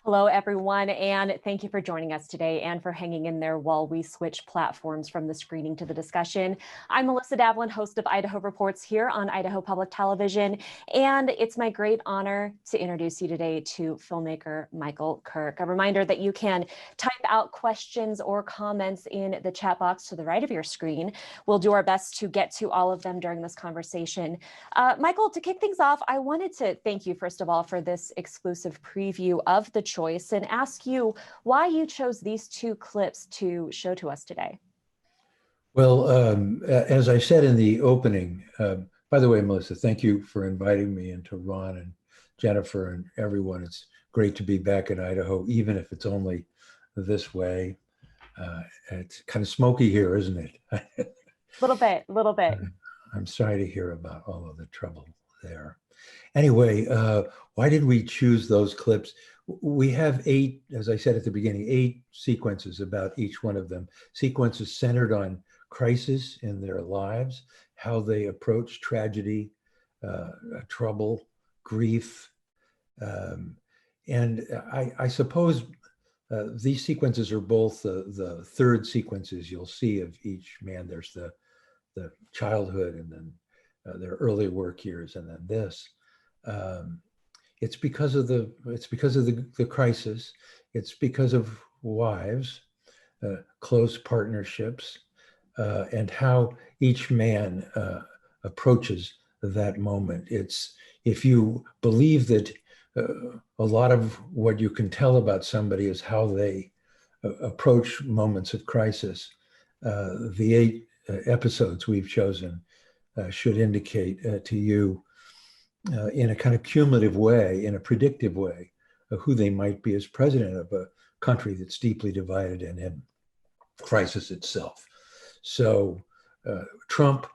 Hello, everyone, and thank you for joining us today and for hanging in there while we switch platforms from the screening to the discussion. I'm Melissa Davlin, host of Idaho Reports here on Idaho Public Television, and it's my great honor to introduce you today to filmmaker Michael Kirk. A reminder that you can type out questions or comments in the chat box to the right of your screen. We'll do our best to get to all of them during this conversation. Michael, to kick things off, I wanted to thank you, first of all, for this exclusive preview of the choice and ask you why you chose these two clips to show to us today. Well, as I said in the opening, by the way, Melissa, thank you for inviting me, and to Ron and Jennifer and everyone. It's great to be back in Idaho, even if it's only this way. It's kind of smoky here, isn't it? Little bit. I'm sorry to hear about all of the trouble there. Anyway, why did we choose those clips? We have 8, as I said at the beginning, 8 sequences about each one of them. Sequences centered on crisis in their lives, how they approach tragedy, trouble, grief. And I suppose these sequences are both the third sequences you'll see of each man. There's the childhood, and then their early work years, and then this. It's because of the crisis. It's because of wives, close partnerships, and how each man approaches that moment. It's, if you believe that a lot of what you can tell about somebody is how they approach moments of crisis, the 8 episodes we've chosen should indicate to you in a kind of cumulative way, in a predictive way, who they might be as president of a country that's deeply divided and in crisis itself. So Trump,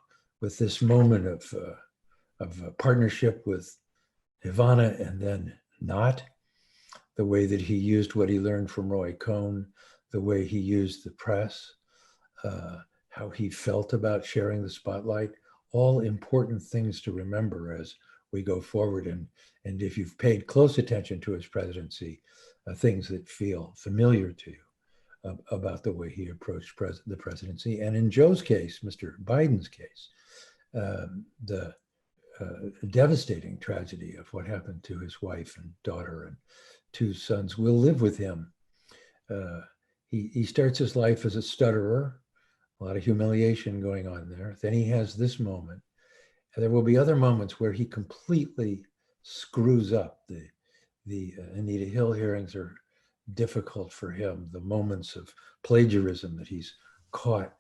with this moment of partnership with Ivana and then not, the way that he used what he learned from Roy Cohn, the way he used the press, how he felt about sharing the spotlight, all important things to remember as we go forward. And if you've paid close attention to his presidency, things that feel familiar to you about the way he approached the presidency. And in Joe's case, Mr. Biden's case, the devastating tragedy of what happened to his wife and daughter and 2 sons will live with him. He starts his life as a stutterer, a lot of humiliation going on there. Then he has this moment. And there will be other moments where he completely screws up. The Anita Hill hearings are difficult for him. The moments of plagiarism that he's caught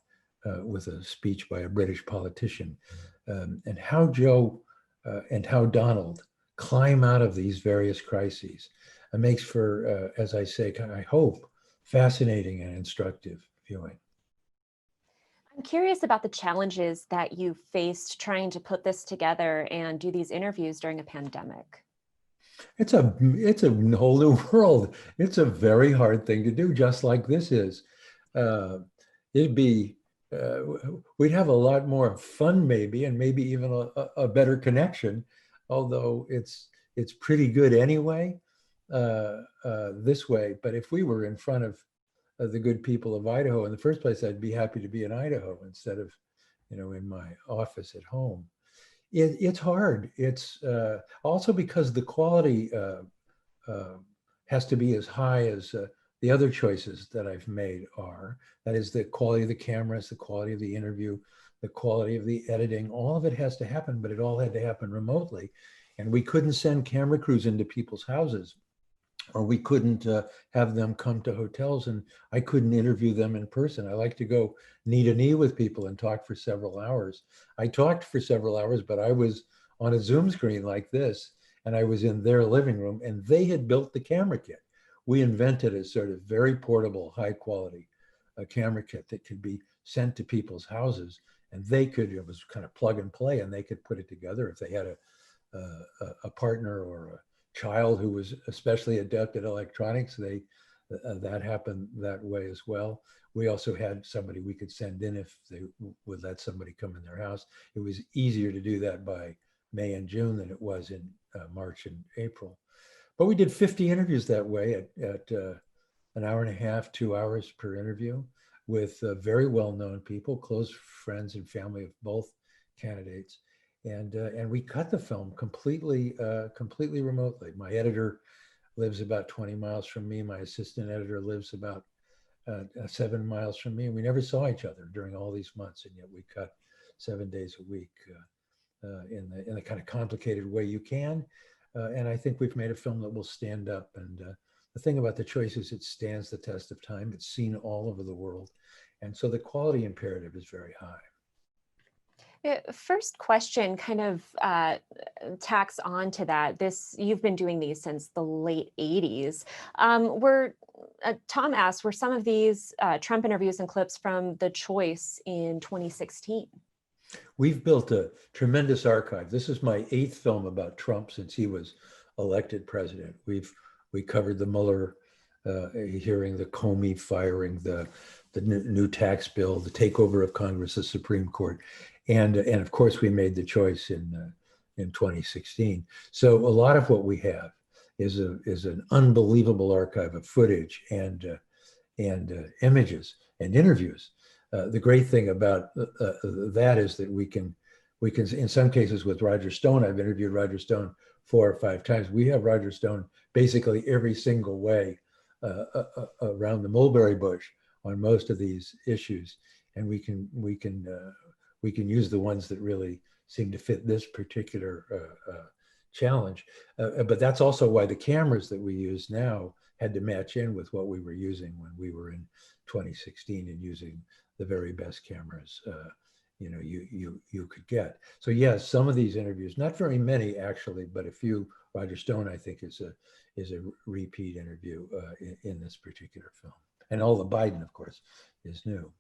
with a speech by a British politician, and how Joe and how Donald climb out of these various crises. It makes for, as I say, I hope, fascinating and instructive viewing. I'm curious about the challenges that you faced trying to put this together and do these interviews during a pandemic. It's a whole new world. It's a very hard thing to do, just like this is. It'd be we'd have a lot more fun, maybe, and maybe even a better connection. Although it's pretty good anyway, this way. But if we were in front of the good people of Idaho in the first place, I'd be happy to be in Idaho instead of, in my office at home. It's hard. It's also because the quality has to be as high as the other choices that I've made are. That is, the quality of the cameras, the quality of the interview, the quality of the editing. All of it has to happen, but it all had to happen remotely. And we couldn't send camera crews into people's houses, or we couldn't have them come to hotels, and I couldn't interview them in person. I like to go knee to knee with people and talk for several hours. I talked for several hours, but I was on a Zoom screen like this, and I was in their living room, and they had built the camera kit. We invented a sort of very portable, high quality camera kit that could be sent to people's houses, and it was kind of plug and play, and they could put it together if they had a partner or a child who was especially adept at electronics. That happened that way as well. We also had somebody we could send in if they would let somebody come in their house. It was easier to do that by May and June than it was in March and April. But we did 50 interviews that way at an hour and a half, 2 hours per interview with very well-known people, close friends and family of both candidates. And we cut the film completely remotely. My editor lives about 20 miles from me. My assistant editor lives about 7 miles from me. And we never saw each other during all these months. And yet we cut 7 days a week in the kind of complicated way you can. And I think we've made a film that will stand up. And the thing about The Choice is it stands the test of time. It's seen all over the world. And so the quality imperative is very high. First question kind of tacks on to that. You've been doing these since the late 80s. Tom asked, were some of these Trump interviews and clips from The Choice in 2016? We've built a tremendous archive. This is my 8th film about Trump since he was elected president. We covered the Mueller hearing, the Comey firing, the new tax bill, the takeover of Congress, the Supreme Court, and of course we made The Choice in 2016. So a lot of what we have is an unbelievable archive of footage and images and interviews. The great thing about that is that we can, in some cases with Roger Stone, I've interviewed Roger Stone 4 or 5 times. We have Roger Stone basically every single way around the mulberry bush on most of these issues, and we can use the ones that really seem to fit this particular challenge. But that's also why the cameras that we use now had to match in with what we were using when we were in 2016 and using the very best cameras you could get. So yes, some of these interviews, not very many actually, but a few. Roger Stone, I think, is a repeat interview in this particular film. And all the Biden, of course, is new.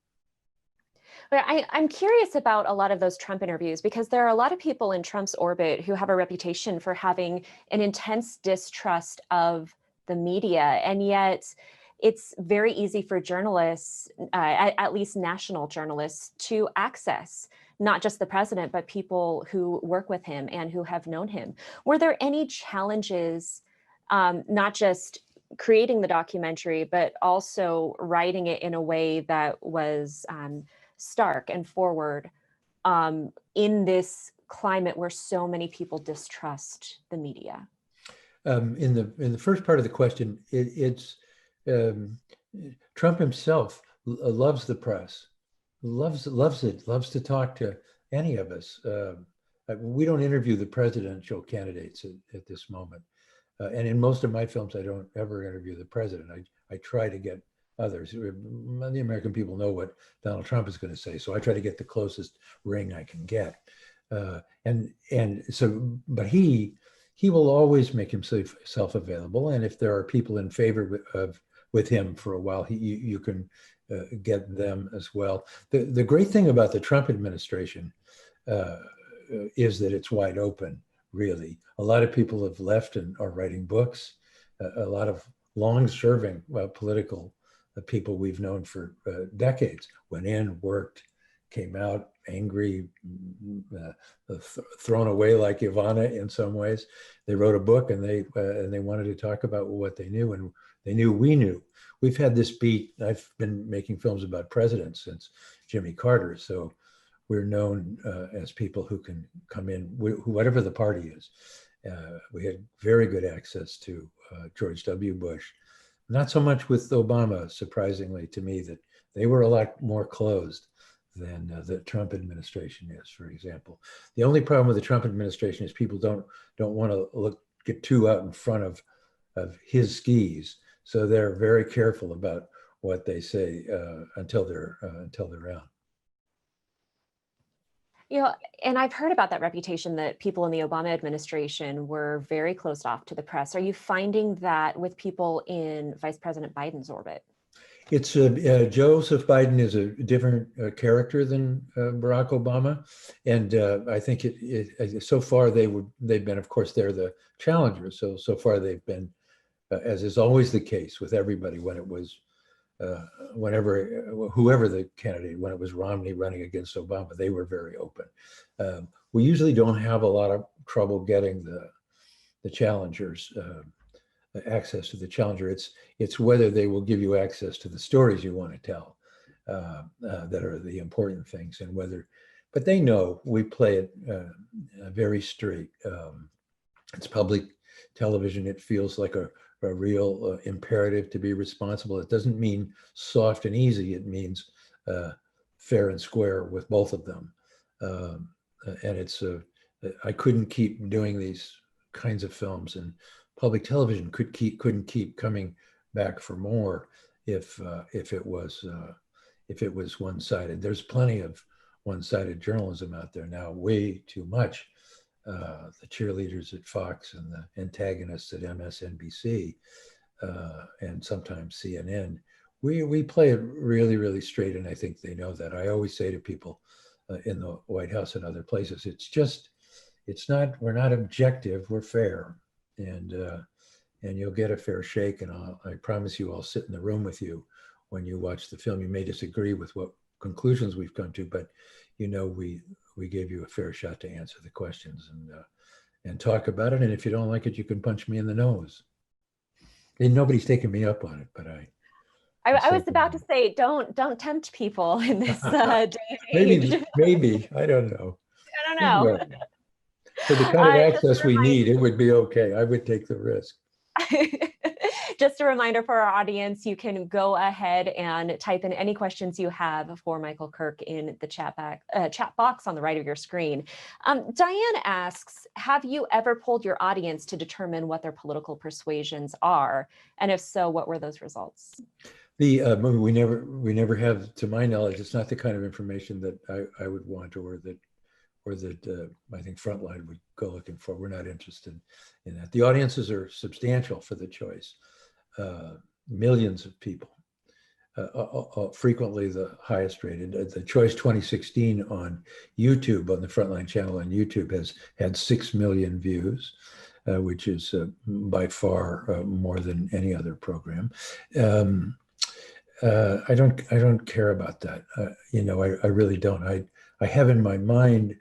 But I'm curious about a lot of those Trump interviews, because there are a lot of people in Trump's orbit who have a reputation for having an intense distrust of the media. And yet it's very easy for journalists, at least national journalists, to access not just the president, but people who work with him and who have known him. Were there any challenges, not just creating the documentary, but also writing it in a way that was stark and forward in this climate where so many people distrust the media? In the first part of the question, it's Trump himself loves the press, loves it, loves to talk to any of us. We don't interview the presidential candidates at this moment. And in most of my films, I don't ever interview the president. I try to get others. The American people know what Donald Trump is going to say, so I try to get the closest ring I can get. But he will always make himself available, and if there are people in favor with him for a while, you can get them as well. The great thing about the Trump administration is that it's wide open. Really, a lot of people have left and are writing books. A lot of long-serving political people we've known for decades went in, worked, came out angry, thrown away like Ivana in some ways. They wrote a book and they wanted to talk about what they knew, and they knew we knew. We've had this beat. I've been making films about presidents since Jimmy Carter, so we're known as people who can come in, whatever the party is. We had very good access to George W. Bush. Not so much with Obama, surprisingly to me, that they were a lot more closed than the Trump administration is, for example. The only problem with the Trump administration is people don't want to get too out in front of his skis. So they're very careful about what they say until they're out. And I've heard about that reputation that people in the Obama administration were very closed off to the press. Are you finding that with people in Vice President Biden's orbit? It's Joseph Biden is a different character than Barack Obama, and I think so far they've been, of course, they're the challengers. So far they've been, as is always the case with everybody when it was. Whoever the candidate, when it was Romney running against Obama, they were very open. We usually don't have a lot of trouble getting the challengers access to the Challenger. It's whether they will give you access to the stories you want to tell that are the important things, and whether. But they know we play it very straight. It's public television. It feels like a real imperative to be responsible. It doesn't mean soft and easy. It means fair and square with both of them. And it's I couldn't keep doing these kinds of films, and public television couldn't keep coming back for more if it was one-sided. There's plenty of one-sided journalism out there now, way too much. The cheerleaders at Fox and the antagonists at MSNBC and sometimes CNN. We play it really, really straight, and I think they know that. I always say to people in the White House and other places, we're not objective, we're fair, and you'll get a fair shake, and I promise you I'll sit in the room with you when you watch the film. You may disagree with what conclusions we've come to, but we gave you a fair shot to answer the questions and talk about it. And if you don't like it, you can punch me in the nose. And nobody's taking me up on it, but I was about to say, don't tempt people in this day and age. Maybe, I don't know. I don't know. For the kind of access we need, it would be okay. I would take the risk. Just a reminder for our audience, you can go ahead and type in any questions you have for Michael Kirk in the chat box on the right of your screen. Diane asks, have you ever polled your audience to determine what their political persuasions are? And if so, what were those results? We never have, to my knowledge. It's not the kind of information that I would want, or that I think Frontline would go looking for. We're not interested in that. The audiences are substantial for the choice. Millions of people, frequently the highest rated. The Choice 2016 on YouTube, on the Frontline channel on YouTube, has had 6 million views, which is by far more than any other program. I don't care about that. I really don't. I have in my mind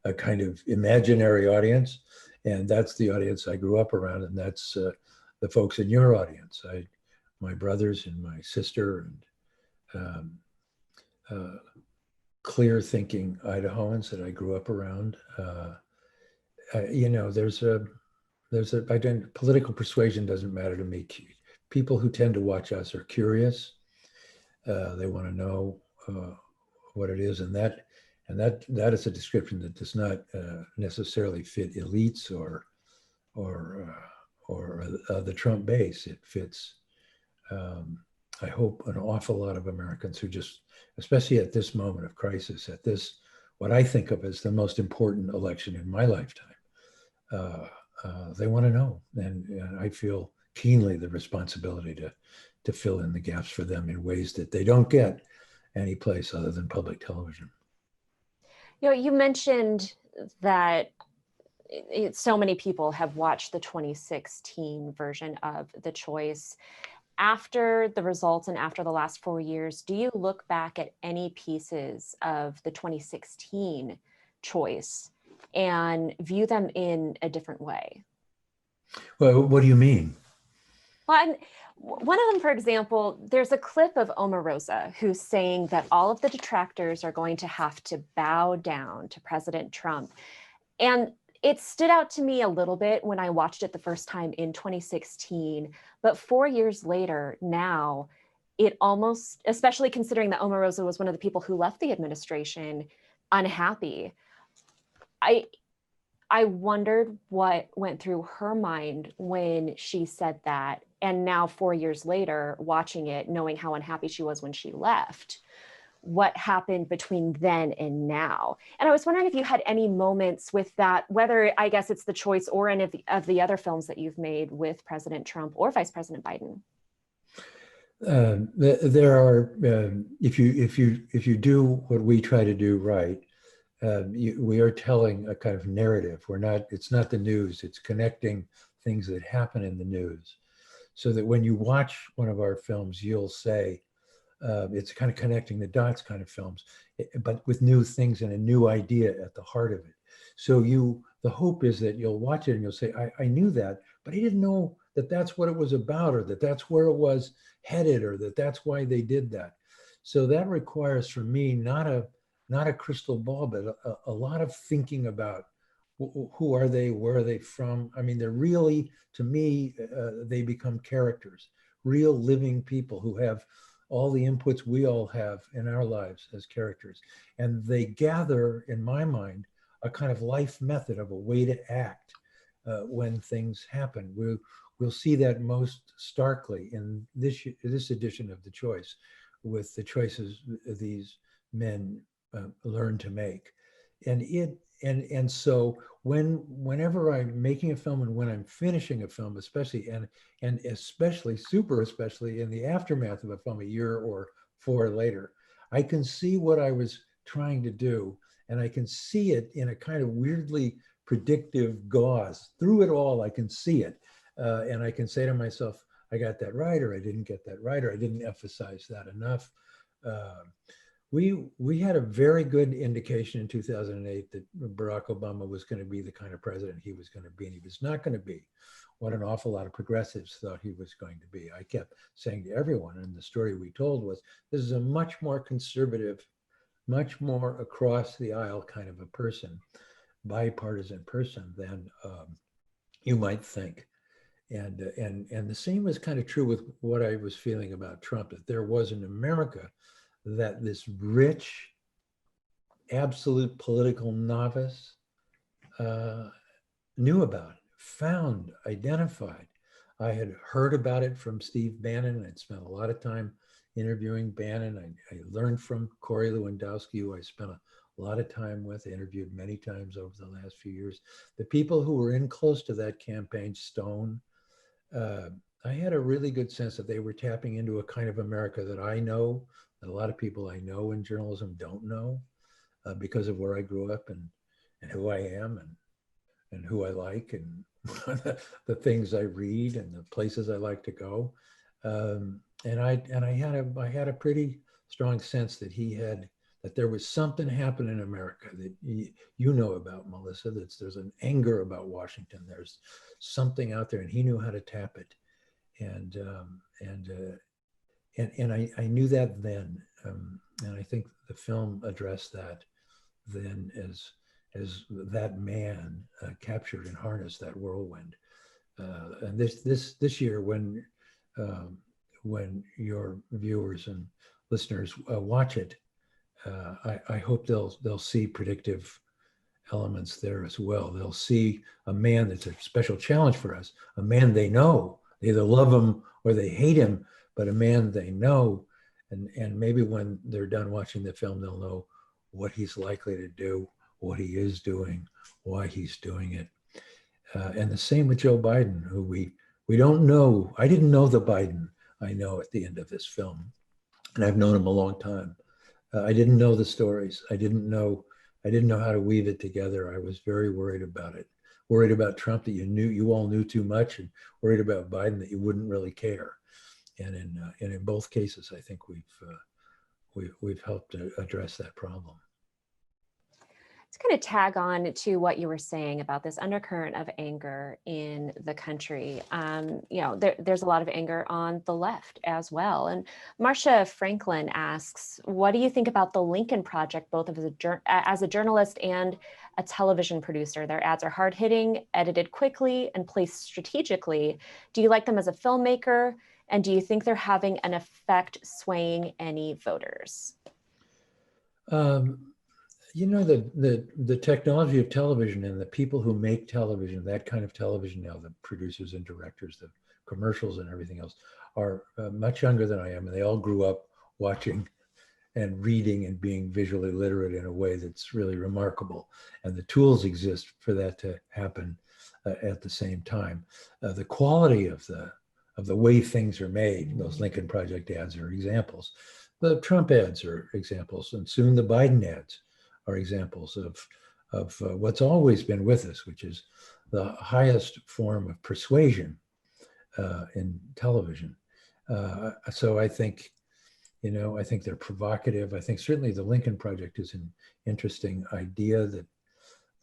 a kind of imaginary audience, and that's the audience I grew up around, and that's the folks in your audience. My brothers and my sister, and clear-thinking Idahoans that I grew up around. Political persuasion doesn't matter to me. People who tend to watch us are curious. They want to know what it is, and that is a description that does not necessarily fit elites or the Trump base. It fits, I hope, an awful lot of Americans who just, especially at this moment of crisis, at this, what I think of as the most important election in my lifetime, they want to know. And I feel keenly the responsibility to fill in the gaps for them in ways that they don't get any place other than public television. You mentioned that so many people have watched the 2016 version of The Choice. After the results and after the last 4 years, do you look back at any pieces of the 2016 Choice and view them in a different way? Well, what do you mean? Well, one of them, for example, there's a clip of Omarosa who's saying that all of the detractors are going to have to bow down to President Trump. And it stood out to me a little bit when I watched it the first time in 2016, but 4 years later now, it almost, especially considering that Omarosa was one of the people who left the administration unhappy, I wondered what went through her mind when she said that. And now 4 years later, watching it, knowing how unhappy she was when she left, what happened between then and now? And I was wondering if you had any moments with that, whether, I guess it's The Choice or any of the other films that you've made with President Trump or Vice President Biden. There are, if you do what we try to do right, we are telling a kind of narrative. It's not the news, it's connecting things that happen in the news. So that when you watch one of our films, you'll say, it's kind of connecting the dots kind of films, but with new things and a new idea at the heart of it. So the hope is that you'll watch it and you'll say, I knew that, but I didn't know that that's what it was about, or that that's where it was headed, or that that's why they did that. So that requires from me not a crystal ball, but a lot of thinking about who are they, where are they from. I mean, they're really, to me, they become characters, real living people who have all the inputs we all have in our lives as characters. And they gather, in my mind, a kind of life method of a way to act when things happen. We'll see that most starkly in this edition of The Choice, with the choices these men learn to make. And so whenever I'm making a film and when I'm finishing a film, especially and especially especially in the aftermath of a film a year or 4 later, I can see what I was trying to do, and I can see it in a kind of weirdly predictive gauze. Through it all, I can see it, and I can say to myself, I got that right, or I didn't get that right, or I didn't emphasize that enough. We had a very good indication in 2008 that Barack Obama was going to be the kind of president he was going to be, and he was not going to be what an awful lot of progressives thought he was going to be. I kept saying to everyone, and the story we told was, this is a much more conservative, much more across the aisle kind of a person, bipartisan person than you might think. And the same was kind of true with what I was feeling about Trump, that there was in America that this rich, absolute political novice knew about, found, identified. I had heard about it from Steve Bannon. I'd spent a lot of time interviewing Bannon. I learned from Corey Lewandowski, who I spent a lot of time with, interviewed many times over the last few years. The people who were in close to that campaign, Stone, I had a really good sense that they were tapping into a kind of America that I know, that a lot of people I know in journalism don't know, because of where I grew up and who I am and who I like and the things I read and the places I like to go. And I had a pretty strong sense that that there was something happening in America that you know about, Melissa, that there's an anger about Washington. There's something out there, and he knew how to tap it. And I knew that then, and I think the film addressed that then as that man captured and harnessed that whirlwind. And this year, when your viewers and listeners watch it, I hope they'll see predictive elements there as well. They'll see a man that's a special challenge for us, a man they know. They either love him or they hate him, but a man they know. And maybe when they're done watching the film, they'll know what he's likely to do, what he is doing, why he's doing it. And the same with Joe Biden, who we don't know. I didn't know the Biden I know at the end of this film, and I've known him a long time. I didn't know the stories. I didn't know how to weave it together. I was very worried about it. Worried about Trump, that you all knew too much, and worried about Biden that you wouldn't really care. And in both cases, I think we've helped to address that problem. To kind of tag on to what you were saying about this undercurrent of anger in the country, there's a lot of anger on the left as well. And Marcia Franklin asks, what do you think about the Lincoln Project, both as a journalist and a television producer? Their ads are hard-hitting, edited quickly, and placed strategically. Do you like them as a filmmaker? And do you think they're having an effect swaying any voters? The technology of television and the people who make television, that kind of television now, the producers and directors, the commercials and everything else, are much younger than I am. And they all grew up watching and reading and being visually literate in a way that's really remarkable. And the tools exist for that to happen at the same time. The quality of the way things are made, those Lincoln Project ads are examples. The Trump ads are examples, and soon the Biden ads are examples of what's always been with us, which is the highest form of persuasion in television. So I think they're provocative. I think certainly the Lincoln Project is an interesting idea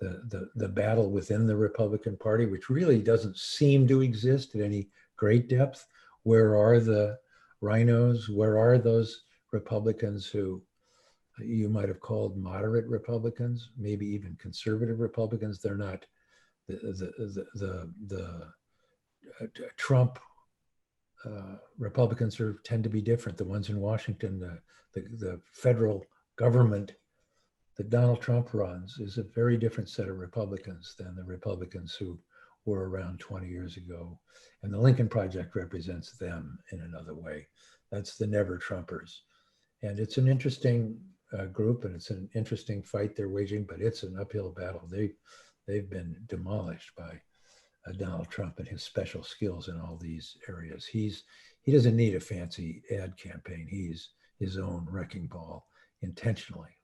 the battle within the Republican Party, which really doesn't seem to exist at any great depth. Where are the rhinos? Where are those Republicans who you might have called moderate Republicans, maybe even conservative Republicans? They're not the Trump Republicans tend to be different. The ones in Washington, the federal government that Donald Trump runs is a very different set of Republicans than the Republicans who were around 20 years ago. And the Lincoln Project represents them in another way. That's the never Trumpers. And it's an interesting group, and it's an interesting fight they're waging, but it's an uphill battle. They've been demolished by Donald Trump and his special skills in all these areas. He doesn't need a fancy ad campaign. He's his own wrecking ball intentionally.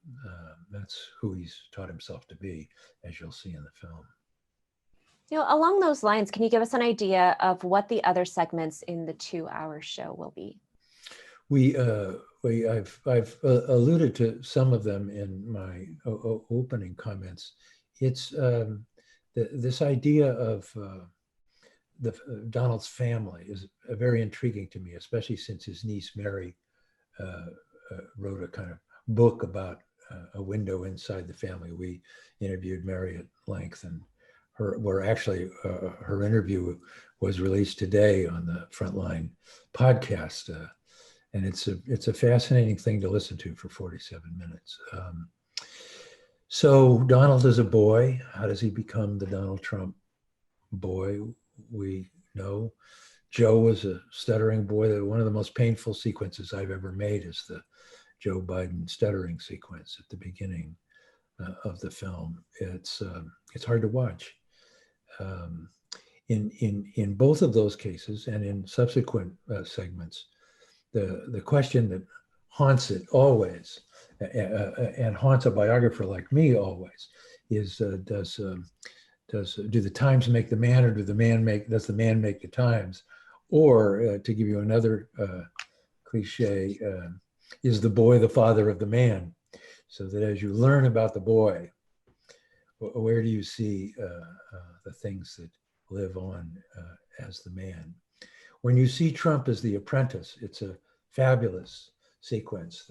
That's who he's taught himself to be, as you'll see in the film. Along those lines, can you give us an idea of what the other segments in the 2-hour show will be? I've alluded to some of them in my opening comments. It's this idea of Donald's family is very intriguing to me, especially since his niece Mary wrote a kind of book about a window inside the family. We interviewed Mary at length, and her interview was released today on the Frontline podcast, and it's a fascinating thing to listen to for 47 minutes. So Donald is a boy. How does he become the Donald Trump boy? We know Joe was a stuttering boy. One of the most painful sequences I've ever made is the Joe Biden stuttering sequence at the beginning of the film. It's hard to watch. In both of those cases and in subsequent segments, the question that haunts it always, and haunts a biographer like me always, is do the times make the man, or does the man make the times? Or to give you another cliche, is the boy the father of the man? So that as you learn about the boy, where do you see the things that live on as the man? When you see Trump as the apprentice, it's a fabulous sequence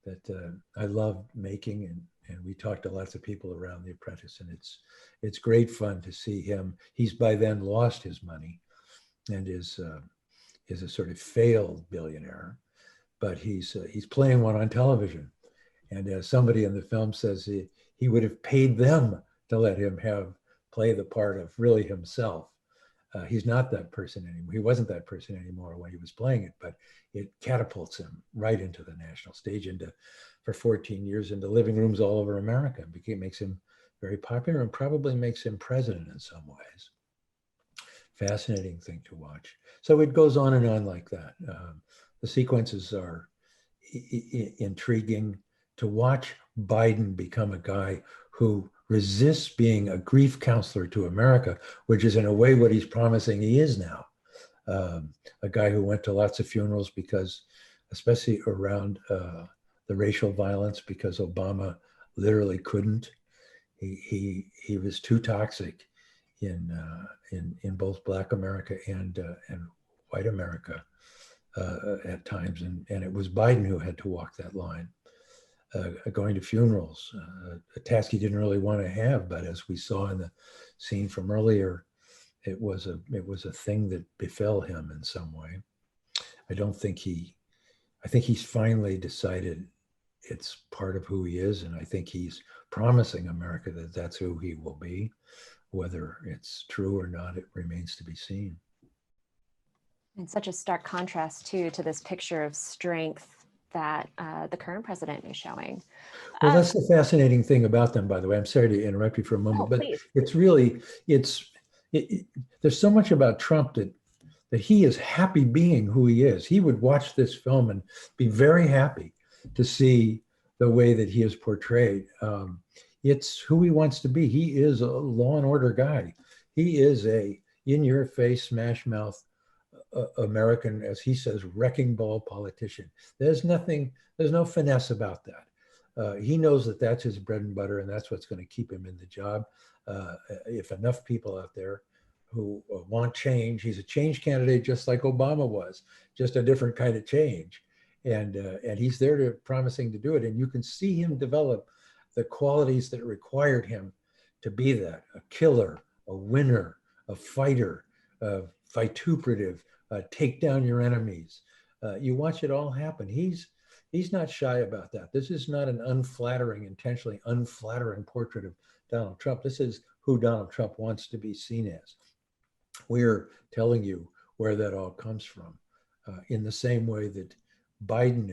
that I love making, and we talked to lots of people around The Apprentice, and it's great fun to see him. He's by then lost his money and is a sort of failed billionaire, but he's playing one on television. And as somebody in the film says, he would have paid them to let him play the part of really himself. He's not that person anymore. He wasn't that person anymore when he was playing it, but it catapults him right into the national stage, for 14 years into living rooms all over America. Makes him very popular, and probably makes him president in some ways. Fascinating thing to watch. So it goes on and on like that. The sequences are intriguing. To watch Biden become a guy who resists being a grief counselor to America, which is in a way what he's promising he is now. A guy who went to lots of funerals because, especially around the racial violence, because Obama literally couldn't. He was too toxic in both Black America and white America at times, and it was Biden who had to walk that line. Going to funerals, a task he didn't really want to have, but as we saw in the scene from earlier, it was a thing that befell him in some way. I think he's finally decided it's part of who he is, and I think he's promising America that that's who he will be. Whether it's true or not, it remains to be seen. And such a stark contrast too to this picture of strength that the current president is showing. Well, that's the fascinating thing about them, by the way. I'm sorry to interrupt you for a moment, but please. It's really, there's so much about Trump that he is happy being who he is. He would watch this film and be very happy to see the way that he is portrayed. It's who he wants to be. He is a law and order guy. He is a in-your-face, smash-mouth American, as he says, wrecking ball politician. There's no finesse about that. He knows that that's his bread and butter, and that's what's going to keep him in the job. If enough people out there who want change, he's a change candidate just like Obama was, just a different kind of change. And he's there to promising to do it. And you can see him develop the qualities that required him to be that: a killer, a winner, a fighter, vituperative, take down your enemies. You watch it all happen. He's not shy about that. This is not an unflattering, intentionally unflattering portrait of Donald Trump. This is who Donald Trump wants to be seen as. We're telling you where that all comes from, in the same way that Biden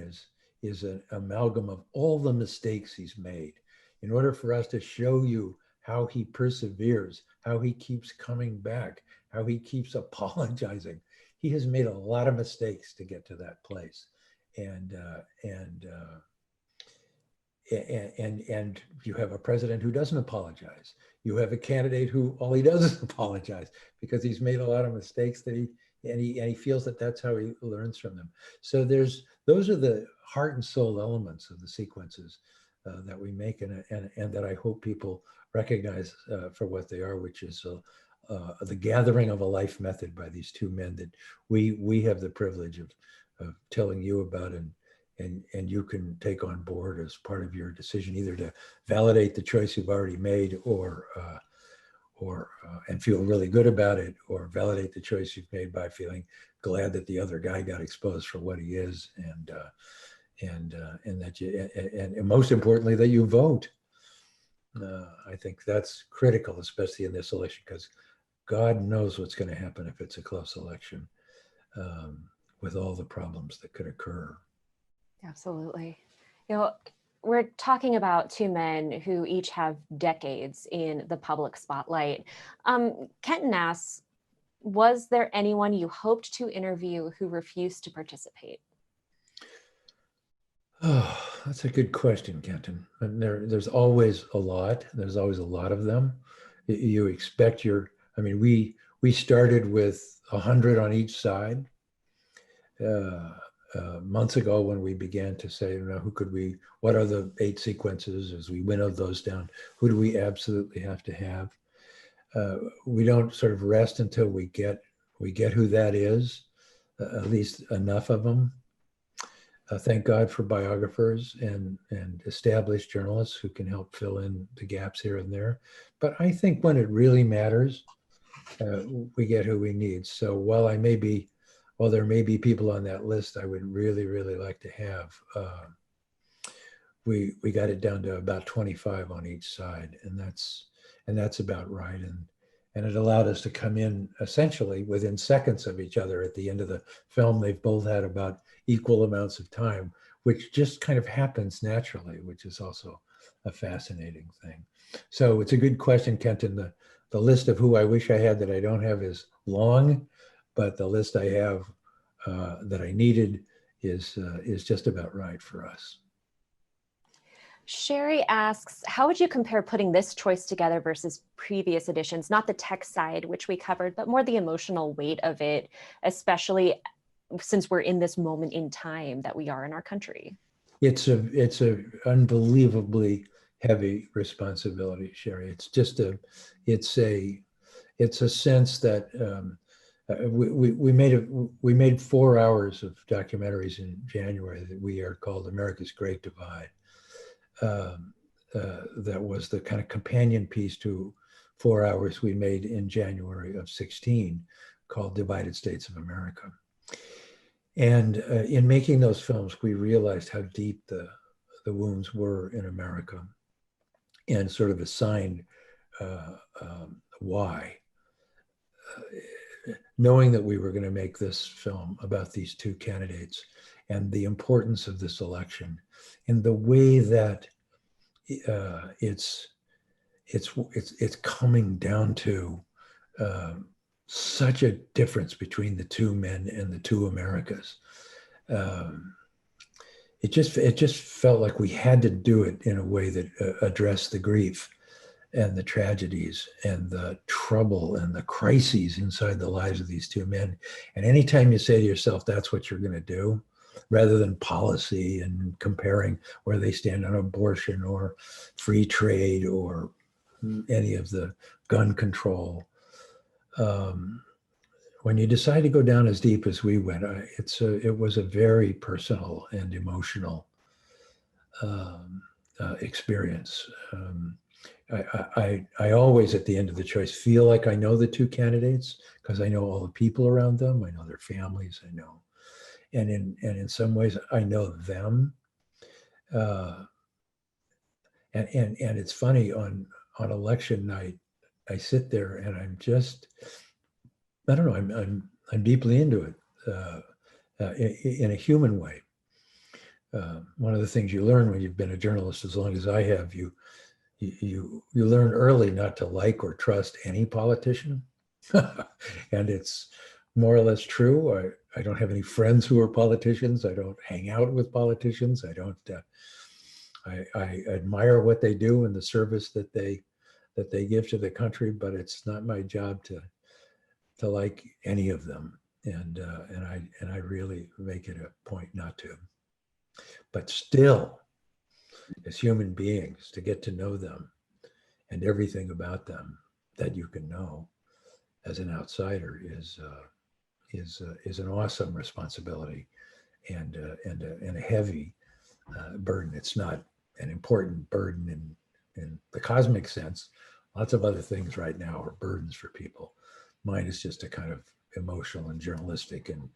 is an amalgam of all the mistakes he's made. In order for us to show you how he perseveres, how he keeps coming back, how he keeps apologizing, he has made a lot of mistakes to get to that place. And you have a president who doesn't apologize. You have a candidate who all he does is apologize because he's made a lot of mistakes that he feels that that's how he learns from them. So those are the heart and soul elements of the sequences that we make, and that I hope people recognize for what they are, which is the gathering of a life method by these two men that we have the privilege of telling you about, and you can take on board as part of your decision, either to validate the choice you've already made, or and feel really good about it, or validate the choice you've made by feeling glad that the other guy got exposed for what he is, and that you, and most importantly, that you vote. I think that's critical, especially in this election, because God knows what's going to happen if it's a close election, with all the problems that could occur. Absolutely. We're talking about two men who each have decades in the public spotlight. Kenton asks, was there anyone you hoped to interview who refused to participate? Oh, that's a good question, Kenton. And there's always a lot. There's always a lot of them. You expect we started with 100 on each side. Months ago, when we began to say, what are the 8 sequences, as we winnowed those down, who do we absolutely have to have? We don't sort of rest until we get who that is, at least enough of them. Thank God for biographers and established journalists who can help fill in the gaps here and there. But I think when it really matters, we get who we need. So while there may be people on that list I would really, really like to have, we got it down to about 25 on each side, and that's about right. And it allowed us to come in essentially within seconds of each other at the end of the film. They've both had about equal amounts of time, which just kind of happens naturally, which is also a fascinating thing. So it's a good question, Kenton. The list of who I wish I had that I don't have is long, but the list I have that I needed is just about right for us. Sherry asks, how would you compare putting this choice together versus previous editions? Not the tech side, which we covered, but more the emotional weight of it, especially since we're in this moment in time that we are in our country. It's a unbelievably heavy responsibility, Sherry. It's a sense that we made 4 hours of documentaries in January that we are called America's Great Divide. That was the kind of companion piece to 4 hours we made in January of 2016 called Divided States of America. And in making those films, we realized how deep the wounds were in America, and sort of assigned why. Knowing that we were going to make this film about these two candidates and the importance of this election, and the way that it's coming down to such a difference between the two men and the two Americas. It just felt like we had to do it in a way that addressed the grief and the tragedies and the trouble and the crises inside the lives of these two men. And anytime you say to yourself, that's what you're going to do, rather than policy and comparing where they stand on abortion or free trade or any of the gun control. When you decide to go down as deep as we went, it was a very personal and emotional experience. I always, at the end of the choice, feel like I know the two candidates because I know all the people around them. I know their families. I know, and in some ways, I know them. And it's funny, on election night, I sit there and I'm just, I don't know, I'm deeply into it in a human way. One of the things you learn when you've been a journalist as long as I have, you learn early not to like or trust any politician. And it's more or less true. I don't have any friends who are politicians. I don't hang out with politicians. I don't. I admire what they do and the service that they give to the country, but it's not my job to like any of them. And I really make it a point not to. But still, as human beings, to get to know them and everything about them that you can know as an outsider is an awesome responsibility and a heavy burden. It's not an important burden in the cosmic sense. Lots of other things right now are burdens for people. Mine is just a kind of emotional and journalistic and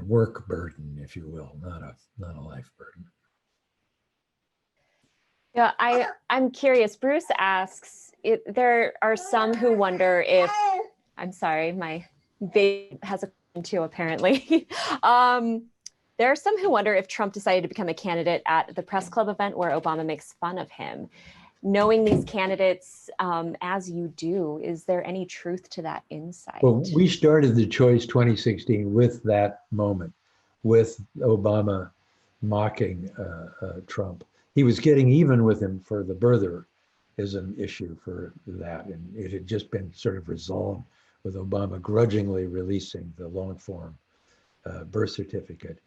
work burden, if you will, not a life burden. Yeah, I'm curious. Bruce asks, there are some who wonder if, I'm sorry, my baby has a question too, apparently. There are some who wonder if Trump decided to become a candidate at the press club event where Obama makes fun of him. Knowing these candidates as you do, is there any truth to that insight? Well, we started the choice 2016 with that moment, with Obama mocking Trump. He was getting even with him for the birtherism issue for that. And it had just been sort of resolved with Obama grudgingly releasing the long form birth certificate.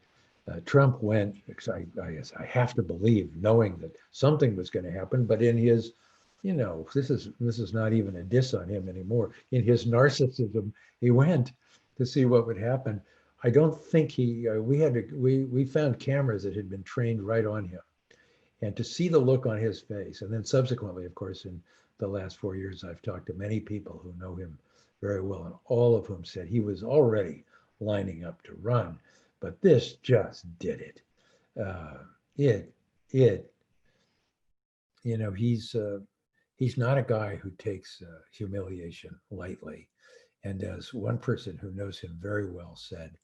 Trump went, I have to believe, knowing that something was going to happen, but in his, this is not even a diss on him anymore. In his narcissism, he went to see what would happen. I don't think we found cameras that had been trained right on him. And to see the look on his face, and then subsequently, of course, in the last 4 years, I've talked to many people who know him very well, and all of whom said he was already lining up to run, but this just did it. He's not a guy who takes humiliation lightly. And as one person who knows him very well said,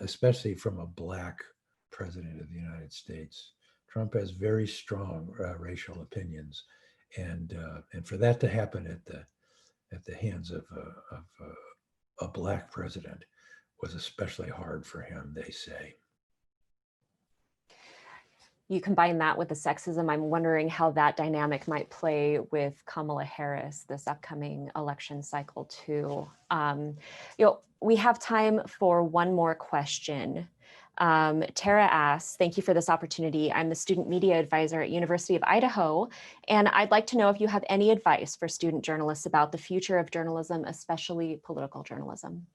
especially from a Black president of the United States, Trump has very strong racial opinions, and for that to happen at the hands of a Black president was especially hard for him, they say. You combine that with the sexism. I'm wondering how that dynamic might play with Kamala Harris this upcoming election cycle too. We have time for one more question. Tara asks, thank you for this opportunity. I'm the student media advisor at University of Idaho, and I'd like to know if you have any advice for student journalists about the future of journalism, especially political journalism.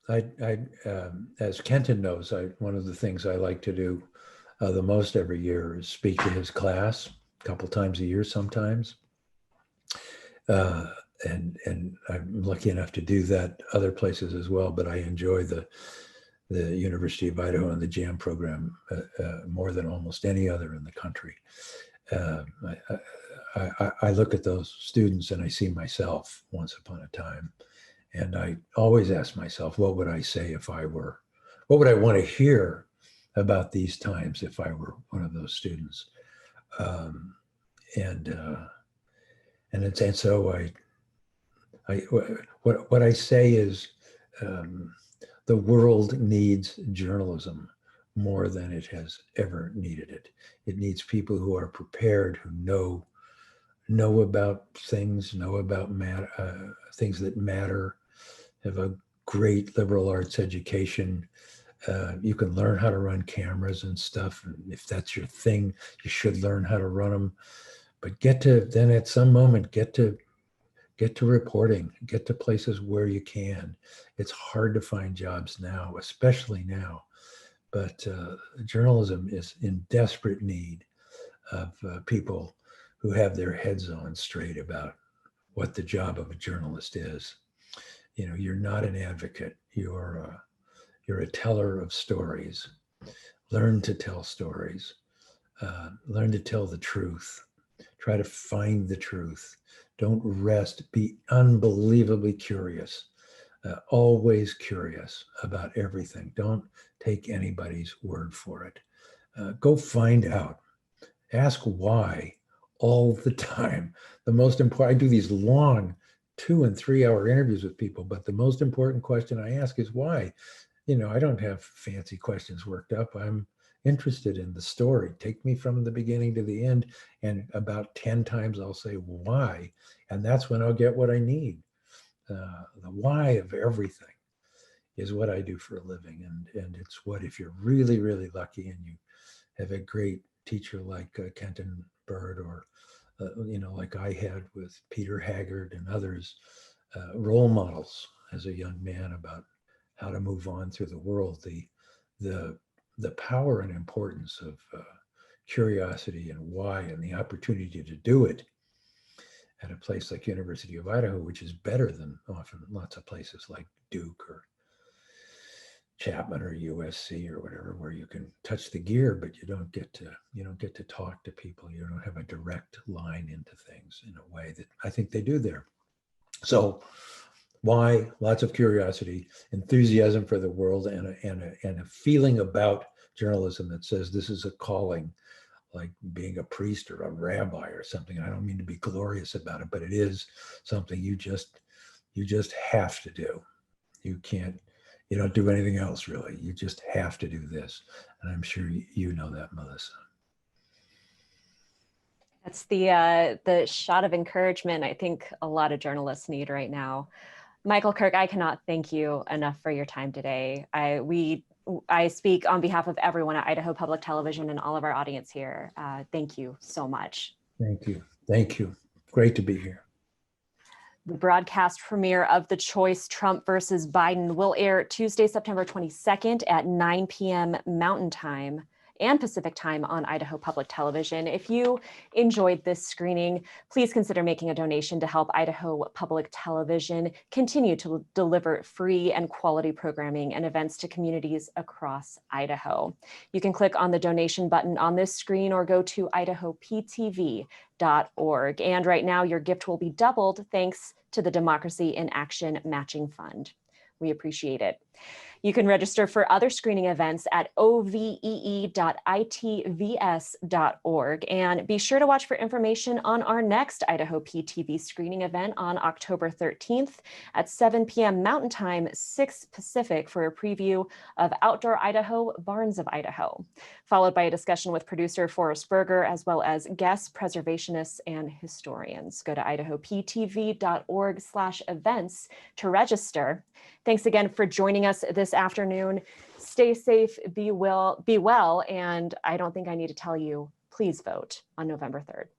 As Kenton knows, one of the things I like to do the most every year is speak to his class a couple times a year sometimes. And I'm lucky enough to do that other places as well, but I enjoy the University of Idaho and the JAM program more than almost any other in the country. I look at those students and I see myself once upon a time. And I always ask myself, what would I say what would I want to hear about these times if I were one of those students? So what I say is, the world needs journalism more than it has ever needed it. It needs people who are prepared, who know about things, know about things that matter, have a great liberal arts education, You can learn how to run cameras and stuff. And if that's your thing, you should learn how to run them. But then at some moment, get to reporting, get to places where you can. It's hard to find jobs now, especially now. But journalism is in desperate need of people who have their heads on straight about what the job of a journalist is. You know, you're not an advocate. You're a teller of stories. Learn to tell stories. Learn to tell the truth. Try to find the truth. Don't rest. Be unbelievably curious. Always curious about everything. Don't take anybody's word for it. Go find out. Ask why all the time. The most important, I do these long 2 and 3 hour interviews with people, but the most important question I ask is why. You know, I don't have fancy questions worked up. I'm interested in the story. Take me from the beginning to the end. And about 10 times I'll say why. And that's when I'll get what I need. The why of everything is what I do for a living. And it's what, if you're really, really lucky and you have a great teacher like Kenton Bird, or, you know, like I had with Peter Haggard and others, role models as a young man about how to move on through the world, the power and importance of curiosity and why, and the opportunity to do it at a place like University of Idaho, which is better than often lots of places like Duke or Chapman or USC or whatever, where you can touch the gear, but you don't get to talk to people. You don't have a direct line into things in a way that I think they do there. So why? Lots of curiosity, enthusiasm for the world, and a feeling about journalism that says this is a calling, like being a priest or a rabbi or something. I don't mean to be glorious about it, but it is something you just have to do. You don't do anything else really. You just have to do this. And I'm sure you know that, Melissa. That's the shot of encouragement I think a lot of journalists need right now. Michael Kirk, I cannot thank you enough for your time today. I speak on behalf of everyone at Idaho Public Television and all of our audience here. Thank you so much. Thank you. Thank you. Great to be here. The broadcast premiere of The Choice, Trump versus Biden, will air Tuesday, September 22nd at 9 p.m. Mountain Time and Pacific Time on Idaho Public Television. If you enjoyed this screening, please consider making a donation to help Idaho Public Television continue to deliver free and quality programming and events to communities across Idaho. You can click on the donation button on this screen or go to idahoptv.org. And right now, your gift will be doubled thanks to the Democracy in Action Matching Fund. We appreciate it. You can register for other screening events at ovee.itvs.org, and be sure to watch for information on our next Idaho PTV screening event on October 13th at 7 p.m. Mountain Time, 6 Pacific, for a preview of Outdoor Idaho, Barns of Idaho, followed by a discussion with producer Forrest Berger, as well as guest preservationists and historians. Go to idahoptv.org/events to register. Thanks again for joining us this afternoon. Stay safe, be well, and I don't think I need to tell you, please vote on November 3rd.